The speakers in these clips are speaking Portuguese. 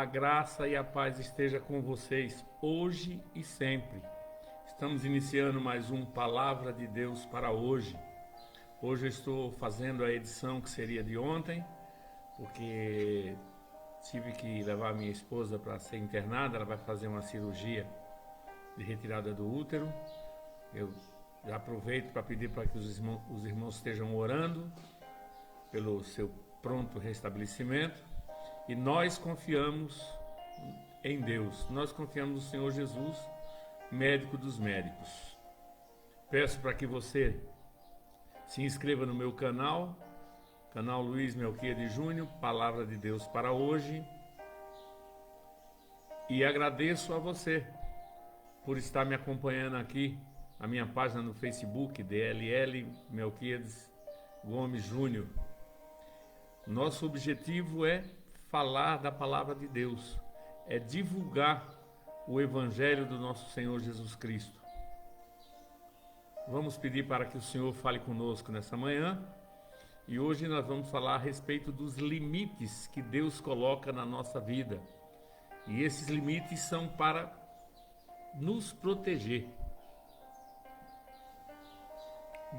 A graça e a paz esteja com vocês hoje e sempre. Estamos iniciando mais um Palavra de Deus para hoje. Hoje eu estou fazendo a edição que seria de ontem, porque tive que levar minha esposa para ser internada. Ela vai fazer uma cirurgia de retirada do útero. Eu já aproveito para pedir para que os irmãos estejam orando pelo seu pronto restabelecimento. E nós confiamos em Deus, nós confiamos no Senhor Jesus, médico dos médicos. Peço para que você se inscreva no meu canal Luiz Melquiades Júnior, Palavra de Deus para hoje. E agradeço a você por estar me acompanhando aqui, na minha página no Facebook, DLL Melquiades Gomes Júnior. Nosso objetivo é falar da palavra de Deus, é divulgar o evangelho do nosso Senhor Jesus Cristo. Vamos pedir para que o Senhor fale conosco nessa manhã, e hoje nós vamos falar a respeito dos limites que Deus coloca na nossa vida. E esses limites são para nos proteger.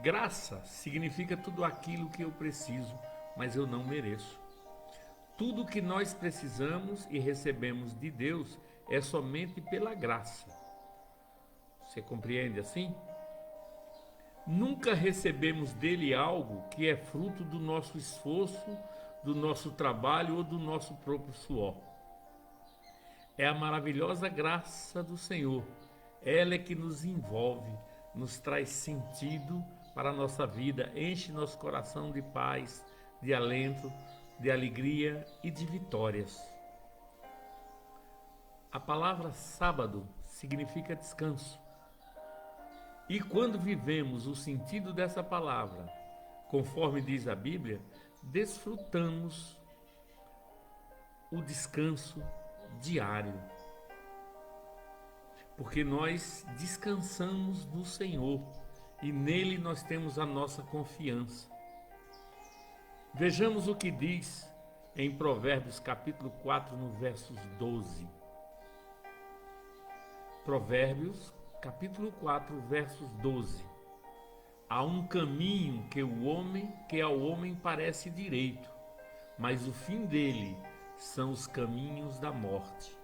Graça significa tudo aquilo que eu preciso, mas eu não mereço. Tudo que nós precisamos e recebemos de Deus é somente pela graça. Você compreende assim? Nunca recebemos dele algo que é fruto do nosso esforço, do nosso trabalho ou do nosso próprio suor. É a maravilhosa graça do Senhor. Ela é que nos envolve, nos traz sentido para a nossa vida, enche nosso coração de paz, de alento, de alegria e de vitórias. A palavra sábado significa descanso. E quando vivemos o sentido dessa palavra, conforme diz a Bíblia, desfrutamos o descanso diário. Porque nós descansamos no Senhor e nele nós temos a nossa confiança. Vejamos o que diz em Provérbios capítulo 4, no versos 12. Provérbios capítulo 4, versos 12. Há um caminho que ao homem parece direito, mas o fim dele são os caminhos da morte.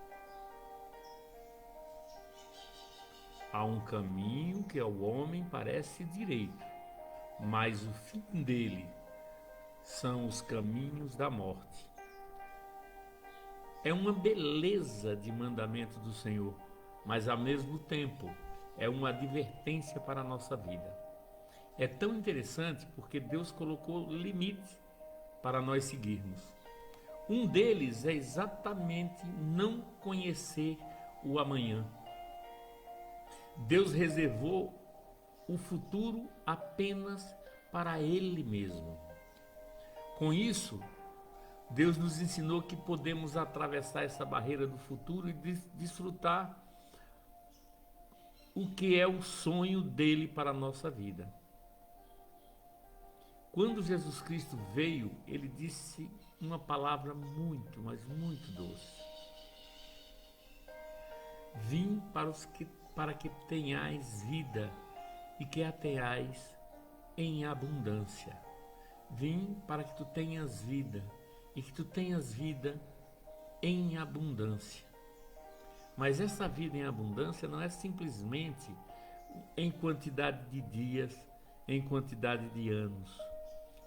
Há um caminho que ao homem parece direito, mas o fim dele são os caminhos da morte. É uma beleza de mandamento do Senhor, mas ao mesmo tempo é uma advertência para a nossa vida. É tão interessante porque Deus colocou limites para nós seguirmos. Um deles é exatamente não conhecer o amanhã. Deus reservou o futuro apenas para Ele mesmo. Com isso, Deus nos ensinou que podemos atravessar essa barreira do futuro e desfrutar o que é o sonho dele para a nossa vida. Quando Jesus Cristo veio, ele disse uma palavra muito, mas muito doce. Vim para que tenhais vida e que a tenhais em abundância. Vim para que tu tenhas vida e que tu tenhas vida em abundância. Mas essa vida em abundância não é simplesmente em quantidade de dias, em quantidade de anos.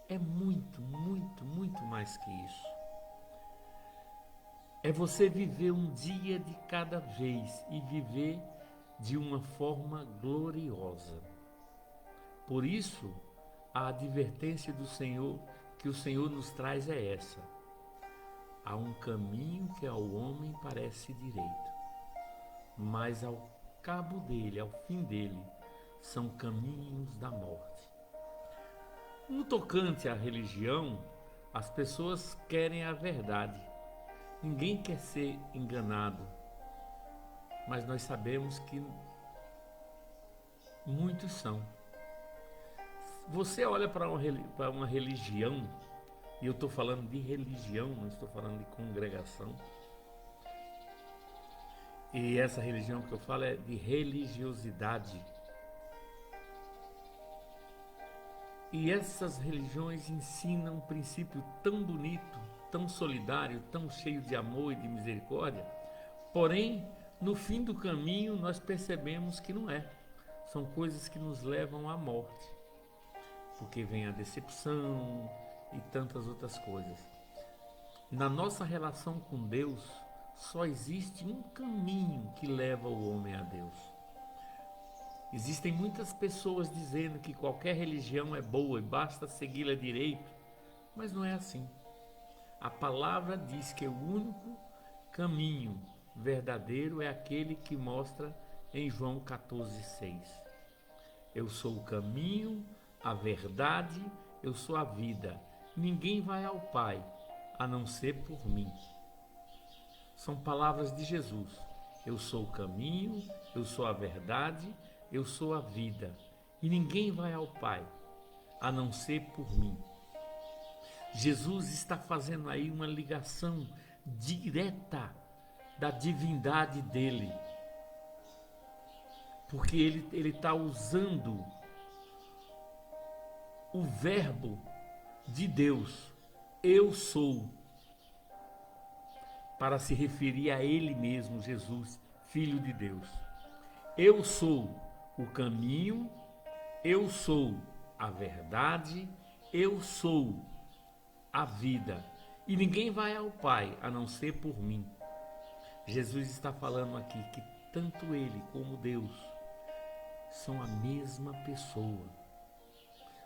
É muito, muito, muito mais que isso. É você viver um dia de cada vez e viver de uma forma gloriosa. Por isso, a advertência do Senhor que o Senhor nos traz é essa. Há um caminho que ao homem parece direito, mas ao cabo dele, ao fim dele, são caminhos da morte. No tocante à religião, as pessoas querem a verdade. Ninguém quer ser enganado, mas nós sabemos que muitos são. Você olha para uma religião, e eu estou falando de religião, não estou falando de congregação. E essa religião que eu falo é de religiosidade. E essas religiões ensinam um princípio tão bonito, tão solidário, tão cheio de amor e de misericórdia. Porém, no fim do caminho, nós percebemos que não é. São coisas que nos levam à morte. Porque vem a decepção e tantas outras coisas. Na nossa relação com Deus, só existe um caminho que leva o homem a Deus. Existem muitas pessoas dizendo que qualquer religião é boa e basta segui-la direito, mas não é assim. A palavra diz que o único caminho verdadeiro é aquele que mostra em João 14,6. Eu sou o caminho, a verdade, eu sou a vida. Ninguém vai ao Pai a não ser por mim. São palavras de Jesus. Eu sou o caminho, eu sou a verdade, eu sou a vida. E ninguém vai ao Pai a não ser por mim. Jesus está fazendo aí uma ligação direta da divindade dele. Porque ele está usando o verbo de Deus, eu sou, para se referir a ele mesmo, Jesus, Filho de Deus. Eu sou o caminho, eu sou a verdade, eu sou a vida. E ninguém vai ao Pai a não ser por mim. Jesus está falando aqui que tanto ele como Deus são a mesma pessoa.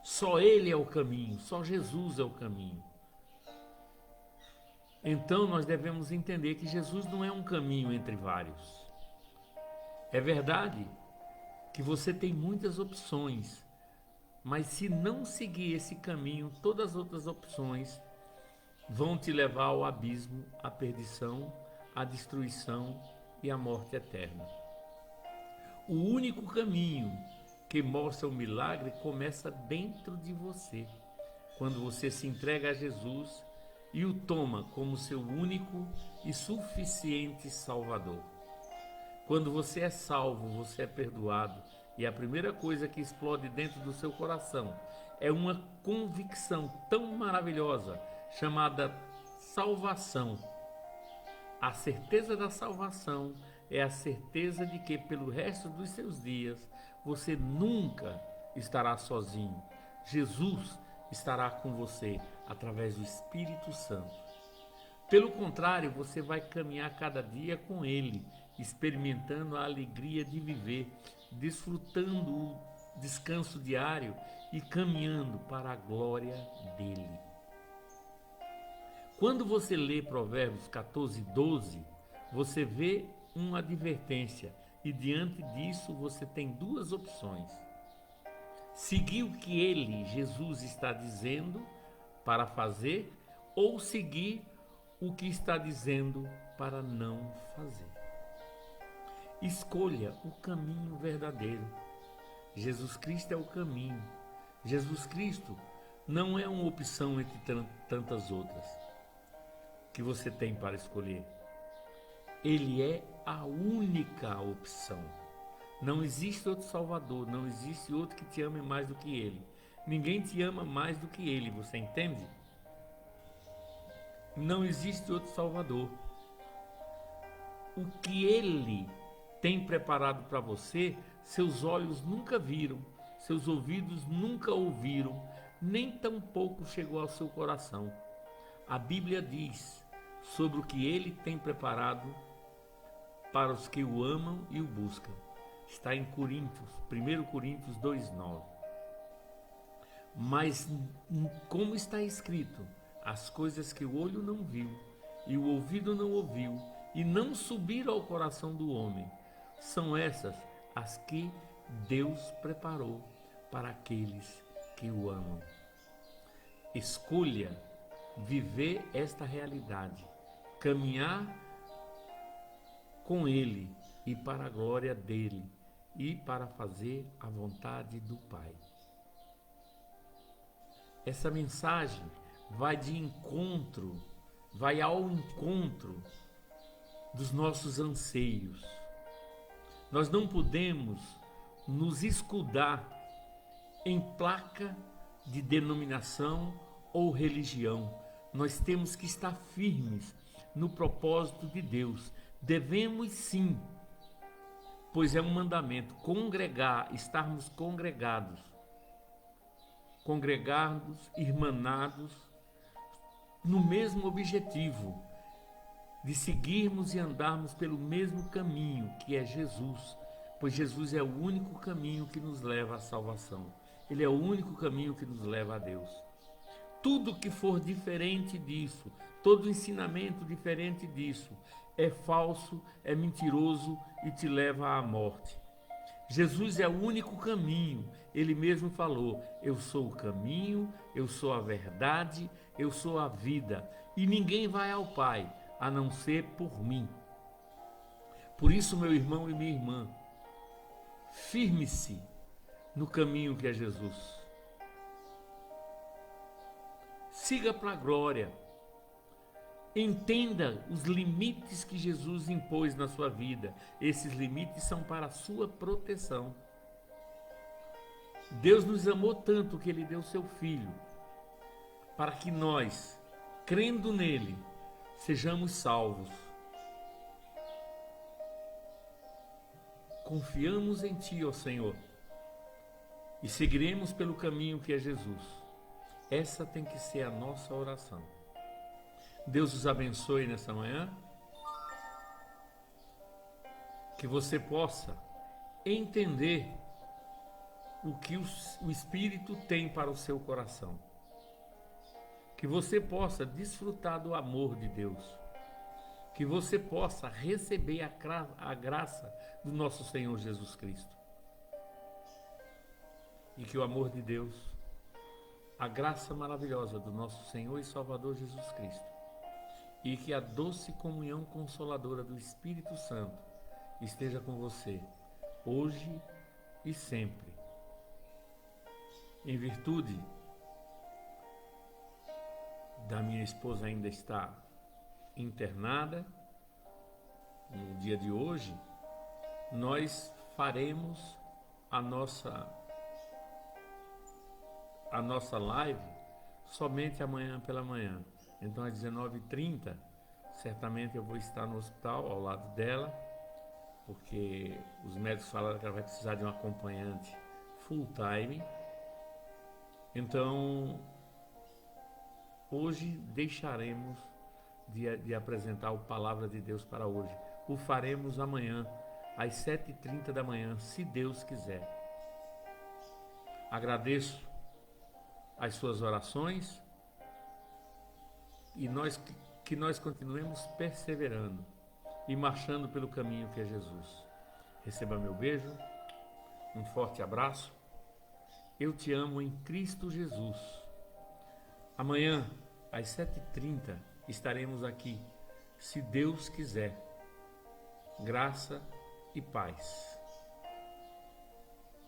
Só ele é o caminho, só Jesus é o caminho. Então nós devemos entender que Jesus não é um caminho entre vários. É verdade que você tem muitas opções, mas se não seguir esse caminho, todas as outras opções vão te levar ao abismo, à perdição, à destruição e à morte eterna. O único caminho que mostra o milagre começa dentro de você, quando você se entrega a Jesus e o toma como seu único e suficiente Salvador. Quando você é salvo, você é perdoado, e a primeira coisa que explode dentro do seu coração é uma convicção tão maravilhosa chamada salvação. A certeza da salvação é a certeza de que pelo resto dos seus dias você nunca estará sozinho. Jesus estará com você através do Espírito Santo. Pelo contrário, você vai caminhar cada dia com Ele, experimentando a alegria de viver, desfrutando o descanso diário e caminhando para a glória dele. Quando você lê Provérbios 14:12, você vê uma advertência e diante disso você tem duas opções. Seguir o que ele, Jesus, está dizendo para fazer ou seguir o que está dizendo para não fazer. Escolha o caminho verdadeiro. Jesus Cristo é o caminho. Jesus Cristo não é uma opção entre tantas outras que você tem para escolher. Ele é a única opção. Não existe outro Salvador, não existe outro que te ame mais do que Ele. Ninguém te ama mais do que Ele, você entende? Não existe outro Salvador. O que Ele tem preparado para você, seus olhos nunca viram, seus ouvidos nunca ouviram, nem tampouco chegou ao seu coração. A Bíblia diz sobre o que Ele tem preparado para os que o amam e o buscam. Está em Coríntios, 1 Coríntios 2:9. Mas, como está escrito, as coisas que o olho não viu, e o ouvido não ouviu, e não subiram ao coração do homem, são essas as que Deus preparou para aqueles que o amam. Escolha viver esta realidade, caminhar com Ele e para a glória dele e para fazer a vontade do Pai. Essa mensagem vai ao encontro dos nossos anseios. Nós não podemos nos escudar em placa de denominação ou religião. Nós temos que estar firmes no propósito de Deus. Devemos sim, pois é um mandamento, estarmos congregados, irmanados, no mesmo objetivo, de seguirmos e andarmos pelo mesmo caminho, que é Jesus, pois Jesus é o único caminho que nos leva à salvação. Ele é o único caminho que nos leva a Deus. Tudo que for diferente disso, todo ensinamento diferente disso, é falso, é mentiroso e te leva à morte. Jesus é o único caminho. Ele mesmo falou: eu sou o caminho, eu sou a verdade, eu sou a vida, e ninguém vai ao Pai a não ser por mim. Por isso, meu irmão e minha irmã, firme-se no caminho que é Jesus. Siga para a glória. Entenda os limites que Jesus impôs na sua vida. Esses limites são para a sua proteção. Deus nos amou tanto que Ele deu seu Filho, para que nós, crendo nele, sejamos salvos. Confiamos em Ti, ó Senhor, e seguiremos pelo caminho que é Jesus. Essa tem que ser a nossa oração. Deus os abençoe nessa manhã. Que você possa entender o que o Espírito tem para o seu coração. Que você possa desfrutar do amor de Deus. Que você possa receber a graça do nosso Senhor Jesus Cristo. E que o amor de Deus, a graça maravilhosa do nosso Senhor e Salvador Jesus Cristo, e que a doce comunhão consoladora do Espírito Santo esteja com você, hoje e sempre. Em virtude da minha esposa ainda estar internada, no dia de hoje, nós faremos a nossa live somente amanhã pela manhã. Então às 19h30, certamente eu vou estar no hospital ao lado dela, porque os médicos falaram que ela vai precisar de um acompanhante full time. Então, hoje deixaremos de apresentar a palavra de Deus para hoje. O faremos amanhã, às 7h30 da manhã, se Deus quiser. Agradeço as suas orações e que nós continuemos perseverando e marchando pelo caminho que é Jesus. Receba meu beijo, um forte abraço. Eu te amo em Cristo Jesus. Amanhã, às 7h30, estaremos aqui, se Deus quiser. Graça e paz.